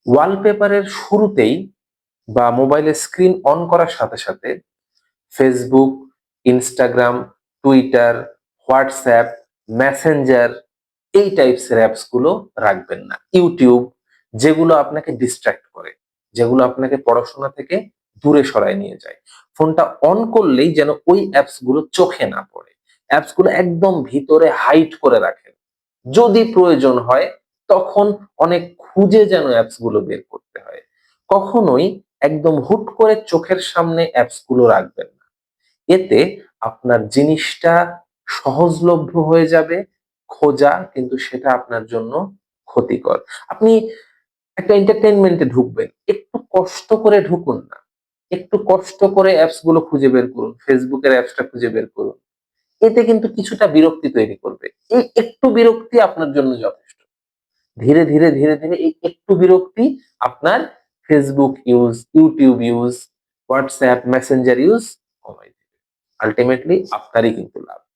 ওয়ালপেপারের শুরুতেই বা মোবাইলের স্ক্রিন অন করার সাথে সাথে Facebook, Instagram, Twitter, WhatsApp, Messenger এই টাইপসের অ্যাপস গুলো রাখবেন না। ইউটিউব, যেগুলো আপনাকে ডিস্ট্রাক্ট করে, যেগুলো আপনাকে পড়াশোনা থেকে দূরে সরায় নিয়ে যায়। ফোনটা অন করলেই যেন ওই অ্যাপস গুলো চোখে না পড়ে। অ্যাপস গুলো একদম ভিতরে হাইড করে রাখেন। যদি প্রয়োজন হয় তখন অনেক খুঁজে যেন অ্যাপস গুলো বের করতে হয়। কখনোই একদম হুট করে চোখের সামনে অ্যাপস গুলো রাখবেন না। এতে আপনার জিনিসটা সহজলভ্য হয়ে যাবে, খোঁজা কিন্তু সেটা আপনার জন্য ক্ষতিকর। আপনি একটা এন্টারটেইনমেন্ট এ ঢুকবেন, একটু কষ্ট করে ঢুকুন না। একটু কষ্ট করে অ্যাপস গুলো খুঁজে বের করুন। Facebook এর অ্যাপসটা খুঁজে বের করুন। এতে কিন্তু কিছুটা বিরক্তি তৈরি করবে। এই একটু বিরক্তি আপনার জন্য যথেষ্ট। ধীরে ধীরে এই একটু বিরক্তি আপনার Facebook use, YouTube use, WhatsApp, Messenger use কমায় দিবে। আল্টিমেটলি আপনারই কিন্তু লাভ।